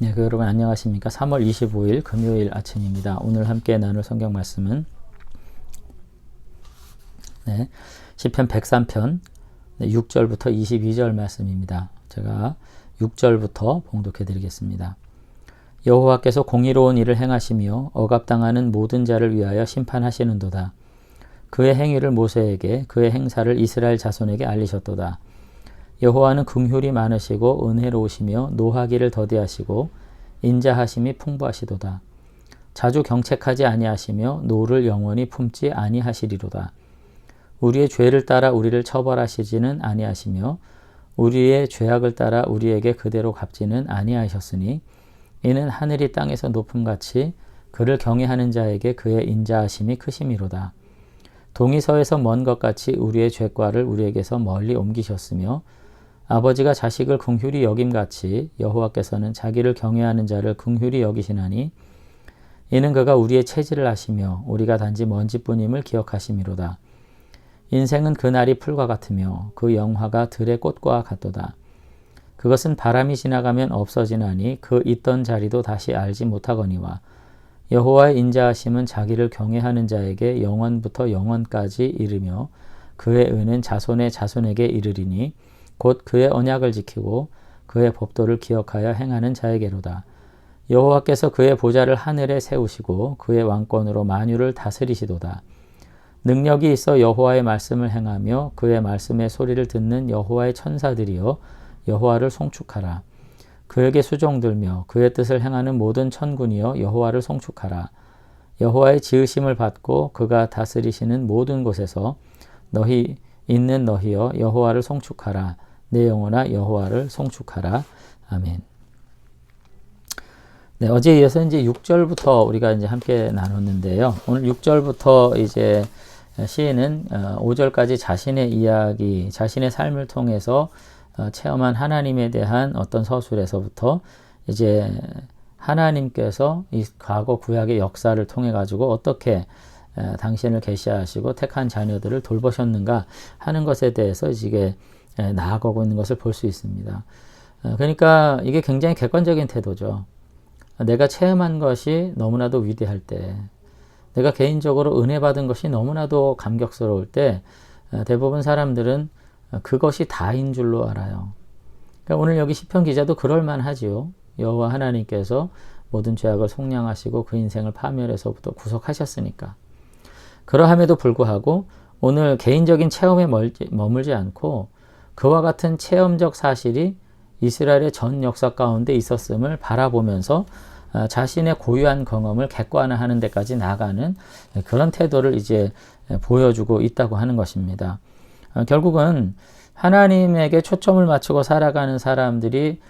네, 여러분 안녕하십니까? 3월 25일 금요일 아침입니다. 오늘 함께 나눌 성경 말씀은 시편 103편 6절부터 22절 말씀입니다. 제가 6절부터 봉독해 드리겠습니다. 여호와께서 공의로운 일을 행하시며 억압당하는 모든 자를 위하여 심판하시는도다. 그의 행위를 모세에게, 그의 행사를 이스라엘 자손에게 알리셨도다. 여호와는 긍휼이 많으시고 은혜로우시며 노하기를 더디하시고 인자하심이 풍부하시도다. 자주 경책하지 아니하시며 노를 영원히 품지 아니하시리로다. 우리의 죄를 따라 우리를 처벌하시지는 아니하시며 우리의 죄악을 따라 우리에게 그대로 갚지는 아니하셨으니 이는 하늘이 땅에서 높음같이 그를 경외하는 자에게 그의 인자하심이 크심이로다. 동이 서에서 먼 것 같이 우리의 죄과를 우리에게서 멀리 옮기셨으며 아버지가 자식을 긍휼히 여김같이 여호와께서는 자기를 경외하는 자를 긍휼히 여기시나니 이는 그가 우리의 체질을 아시며 우리가 단지 먼지뿐임을 기억하심이로다. 인생은 그날이 풀과 같으며 그 영화가 들의 꽃과 같도다. 그것은 바람이 지나가면 없어지나니 그 있던 자리도 다시 알지 못하거니와 여호와의 인자하심은 자기를 경외하는 자에게 영원부터 영원까지 이르며 그의 은은 자손의 자손에게 이르리니 곧 그의 언약을 지키고 그의 법도를 기억하여 행하는 자에게로다. 여호와께서 그의 보좌를 하늘에 세우시고 그의 왕권으로 만유를 다스리시도다. 능력이 있어 여호와의 말씀을 행하며 그의 말씀의 소리를 듣는 여호와의 천사들이여 여호와를 송축하라. 그에게 수종들며 그의 뜻을 행하는 모든 천군이여 여호와를 송축하라. 여호와의 지으심을 받고 그가 다스리시는 모든 곳에서 너희 있는 너희여 여호와를 송축하라. 내 영혼아 여호와를 송축하라. 아멘. 네, 어제에 이어서 이제 6절부터 우리가 이제 함께 나눴는데요. 오늘 6절부터 이제 시인은 5절까지 자신의 이야기, 자신의 삶을 통해서 체험한 하나님에 대한 어떤 서술에서부터 이제 하나님께서 이 과거 구약의 역사를 통해 가지고 어떻게 당신을 계시하시고 택한 자녀들을 돌보셨는가 하는 것에 대해서 이게 나아가고 있는 것을 볼 수 있습니다. 그러니까 이게 굉장히 객관적인 태도죠. 내가 체험한 것이 너무나도 위대할 때, 내가 개인적으로 은혜 받은 것이 너무나도 감격스러울 때 대부분 사람들은 그것이 다인 줄로 알아요. 그러니까 오늘 여기 시편 기자도 그럴만하지요. 여호와 하나님께서 모든 죄악을 속량하시고 그 인생을 파멸에서부터 구속하셨으니까. 그러함에도 불구하고 오늘 개인적인 체험에 머물지 않고 그와 같은 체험적 사실이 이스라엘의 전 역사 가운데 있었음을 바라보면서 자신의 고유한 경험을 객관화하는 데까지 나아가는 그런 태도를 이제 보여주고 있다고 하는 것입니다. 결국은 하나님에게 초점을 맞추고 살아가는 사람들이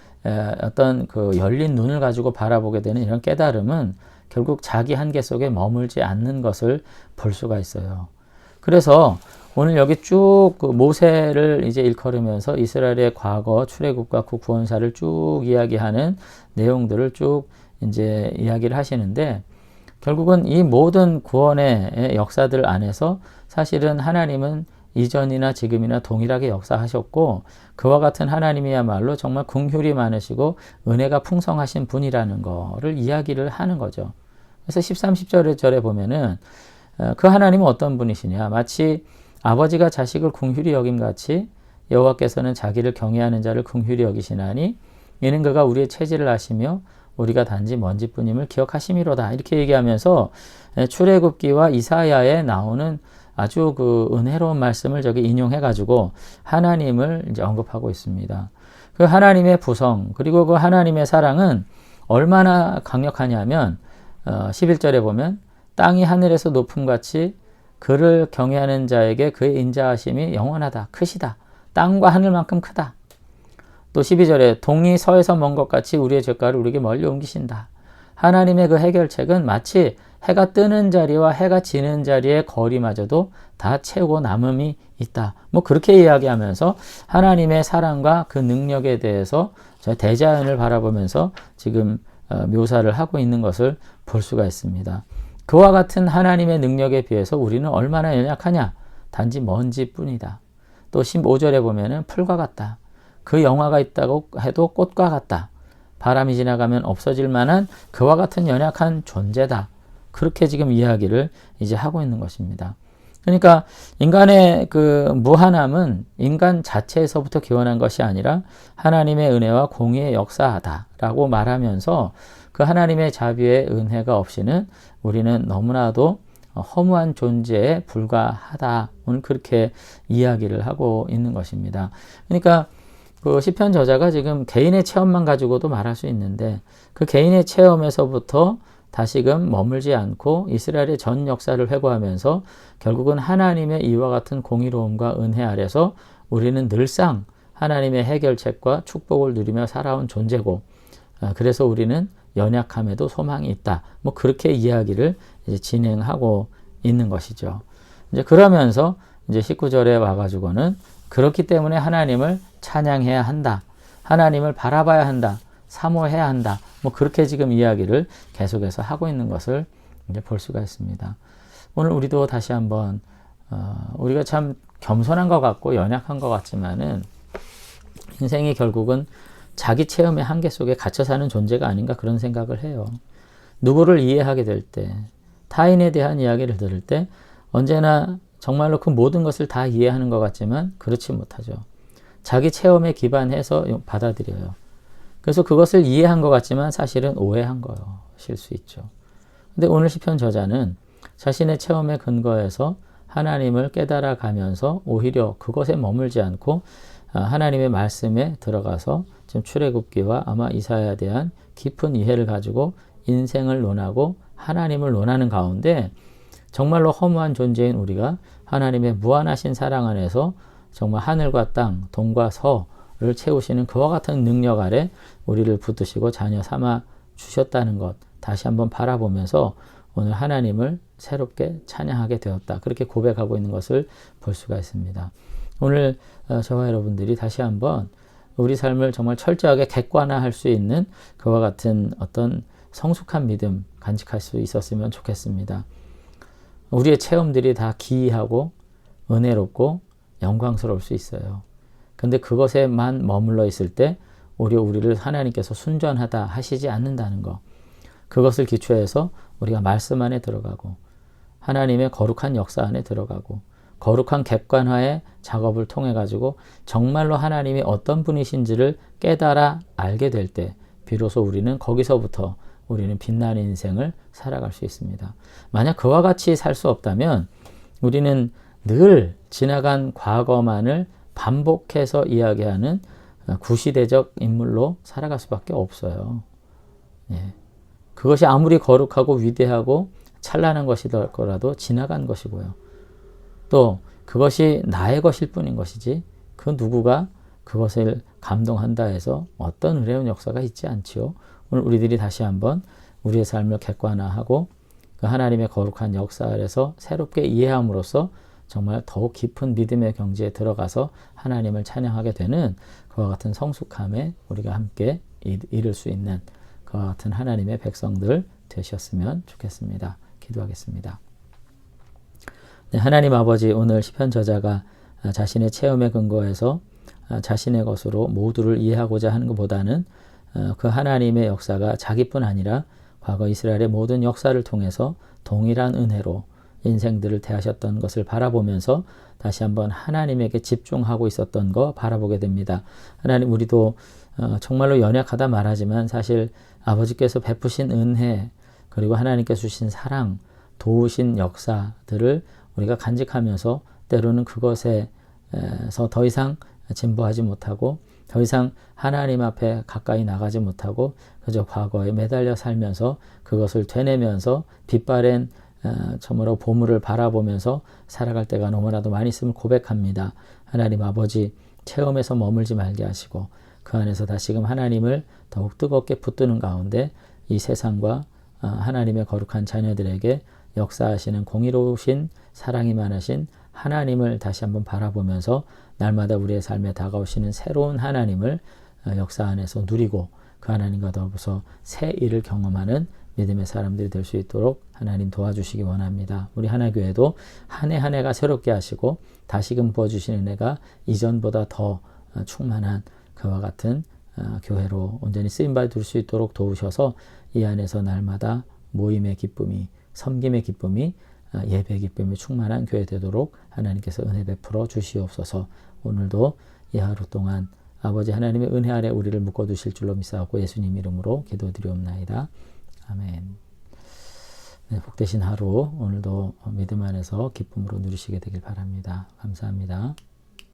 어떤 그 열린 눈을 가지고 바라보게 되는 이런 깨달음은 결국 자기 한계 속에 머물지 않는 것을 볼 수가 있어요. 그래서 오늘 여기 쭉 모세를 이제 일컬으면서 이스라엘의 과거 출애굽과 그 구원사를 쭉 이야기하는 내용들을 쭉 이제 이야기를 하시는데 결국은 이 모든 구원의 역사들 안에서 사실은 하나님은 이전이나 지금이나 동일하게 역사하셨고 그와 같은 하나님이야말로 정말 긍휼이 많으시고 은혜가 풍성하신 분이라는 거를 이야기를 하는 거죠. 그래서 13, 10절에 보면은 그 하나님은 어떤 분이시냐, 마치 아버지가 자식을 긍휼히 여김같이 여호와께서는 자기를 경외하는 자를 긍휼히 여기시나니 이는 그가 우리의 체질을 아시며 우리가 단지 먼지뿐임을 기억하심이로다. 이렇게 얘기하면서 출애굽기와 이사야에 나오는 아주 그 은혜로운 말씀을 저기 인용해 가지고 하나님을 이제 언급하고 있습니다. 그 하나님의 부성 그리고 그 하나님의 사랑은 얼마나 강력하냐면 11절에 보면 땅이 하늘에서 높음같이 그를 경외하는 자에게 그의 인자하심이 영원하다, 크시다. 땅과 하늘만큼 크다. 또 12절에 동이 서에서 먼 것 같이 우리의 죄가를 우리에게 멀리 옮기신다. 하나님의 그 해결책은 마치 해가 뜨는 자리와 해가 지는 자리의 거리마저도 다 채우고 남음이 있다. 뭐 그렇게 이야기하면서 하나님의 사랑과 그 능력에 대해서 저 대자연을 바라보면서 지금 묘사를 하고 있는 것을 볼 수가 있습니다. 그와 같은 하나님의 능력에 비해서 우리는 얼마나 연약하냐? 단지 먼지뿐이다. 또 15절에 보면은 풀과 같다. 그 영화가 있다고 해도 꽃과 같다. 바람이 지나가면 없어질 만한 그와 같은 연약한 존재다. 그렇게 지금 이야기를 이제 하고 있는 것입니다. 그러니까 인간의 그 무한함은 인간 자체에서부터 기원한 것이 아니라 하나님의 은혜와 공의의 역사다라고 말하면서 그 하나님의 자비의 은혜가 없이는 우리는 너무나도 허무한 존재에 불과하다. 오늘 그렇게 이야기를 하고 있는 것입니다. 그러니까 그 시편 저자가 지금 개인의 체험만 가지고도 말할 수 있는데 그 개인의 체험에서부터 다시금 머물지 않고 이스라엘의 전 역사를 회고하면서 결국은 하나님의 이와 같은 공의로움과 은혜 아래서 우리는 늘상 하나님의 해결책과 축복을 누리며 살아온 존재고 그래서 우리는 연약함에도 소망이 있다. 뭐 그렇게 이야기를 이제 진행하고 있는 것이죠. 이제 그러면서 이제 19절에 와가지고는 그렇기 때문에 하나님을 찬양해야 한다. 하나님을 바라봐야 한다. 사모해야 한다. 뭐 그렇게 지금 이야기를 계속해서 하고 있는 것을 이제 볼 수가 있습니다. 오늘 우리도 다시 한번 우리가 참 겸손한 것 같고 연약한 것 같지만은 인생이 결국은 자기 체험의 한계 속에 갇혀 사는 존재가 아닌가 그런 생각을 해요. 누구를 이해하게 될 때, 타인에 대한 이야기를 들을 때 언제나 정말로 그 모든 것을 다 이해하는 것 같지만 그렇지 못하죠. 자기 체험에 기반해서 받아들여요. 그래서 그것을 이해한 것 같지만 사실은 오해한 것일 수 있죠. 근데 오늘 시편 저자는 자신의 체험에 근거해서 하나님을 깨달아 가면서 오히려 그것에 머물지 않고 하나님의 말씀에 들어가서 지금 출애굽기와 아마 이사야에 대한 깊은 이해를 가지고 인생을 논하고 하나님을 논하는 가운데 정말로 허무한 존재인 우리가 하나님의 무한하신 사랑 안에서 정말 하늘과 땅, 동과 서를 채우시는 그와 같은 능력 아래 우리를 붙드시고 자녀 삼아 주셨다는 것 다시 한번 바라보면서 오늘 하나님을 새롭게 찬양하게 되었다. 그렇게 고백하고 있는 것을 볼 수가 있습니다. 오늘 저와 여러분들이 다시 한번 우리 삶을 정말 철저하게 객관화할 수 있는 그와 같은 어떤 성숙한 믿음 간직할 수 있었으면 좋겠습니다. 우리의 체험들이 다 기이하고 은혜롭고 영광스러울 수 있어요. 근데 그것에만 머물러 있을 때 오히려 우리를 하나님께서 순전하다 하시지 않는다는 것. 그것을 기초해서 우리가 말씀 안에 들어가고 하나님의 거룩한 역사 안에 들어가고 거룩한 객관화의 작업을 통해 가지고 정말로 하나님이 어떤 분이신지를 깨달아 알게 될 때 비로소 우리는 거기서부터 우리는 빛나는 인생을 살아갈 수 있습니다. 만약 그와 같이 살 수 없다면 우리는 늘 지나간 과거만을 반복해서 이야기하는 구시대적 인물로 살아갈 수밖에 없어요. 예. 그것이 아무리 거룩하고 위대하고 찬란한 것이더라도 지나간 것이고요. 또 그것이 나의 것일 뿐인 것이지 그 누구가 그것을 감동한다 해서 어떤 은혜로운 역사가 있지 않지요. 오늘 우리들이 다시 한번 우리의 삶을 객관화하고 그 하나님의 거룩한 역사 아래서 새롭게 이해함으로써 정말 더욱 깊은 믿음의 경지에 들어가서 하나님을 찬양하게 되는 그와 같은 성숙함에 우리가 함께 이룰 수 있는 그와 같은 하나님의 백성들 되셨으면 좋겠습니다. 기도하겠습니다. 네, 하나님 아버지, 오늘 시편 저자가 자신의 체험에 근거해서 자신의 것으로 모두를 이해하고자 하는 것보다는 그 하나님의 역사가 자기뿐 아니라 과거 이스라엘의 모든 역사를 통해서 동일한 은혜로 인생들을 대하셨던 것을 바라보면서 다시 한번 하나님에게 집중하고 있었던 거 바라보게 됩니다. 하나님, 우리도 정말로 연약하다 말하지만 사실 아버지께서 베푸신 은혜 그리고 하나님께서 주신 사랑, 도우신 역사들을 우리가 간직하면서 때로는 그것에서 더 이상 진보하지 못하고 더 이상 하나님 앞에 가까이 나가지 못하고 그저 과거에 매달려 살면서 그것을 되뇌면서 빛바랜 저물어 보물을 바라보면서 살아갈 때가 너무나도 많이 있음을 고백합니다. 하나님 아버지, 체험에서 머물지 말게 하시고 그 안에서 다시금 하나님을 더욱 뜨겁게 붙드는 가운데 이 세상과 하나님의 거룩한 자녀들에게 역사하시는 공의로우신 사랑이 많으신 하나님을 다시 한번 바라보면서 날마다 우리의 삶에 다가오시는 새로운 하나님을 역사 안에서 누리고 그 하나님과 더불어서 새 일을 경험하는 믿음의 사람들이 될 수 있도록 하나님 도와주시기 원합니다. 우리 하나교회도 한 해 한 해가 새롭게 하시고 다시금 부어주시는 은혜가 이전보다 더 충만한 그와 같은 교회로 온전히 쓰임받을 수 있도록 도우셔서 이 안에서 날마다 모임의 기쁨이, 섬김의 기쁨이, 예배의 기쁨이 충만한 교회 되도록 하나님께서 은혜 베풀어 주시옵소서. 오늘도 이 하루 동안 아버지 하나님의 은혜 아래 우리를 묶어두실 줄로 믿사옵고 예수님 이름으로 기도드리옵나이다. 아멘. 네, 복되신 하루 오늘도 믿음 안에서 기쁨으로 누리시게 되길 바랍니다. 감사합니다.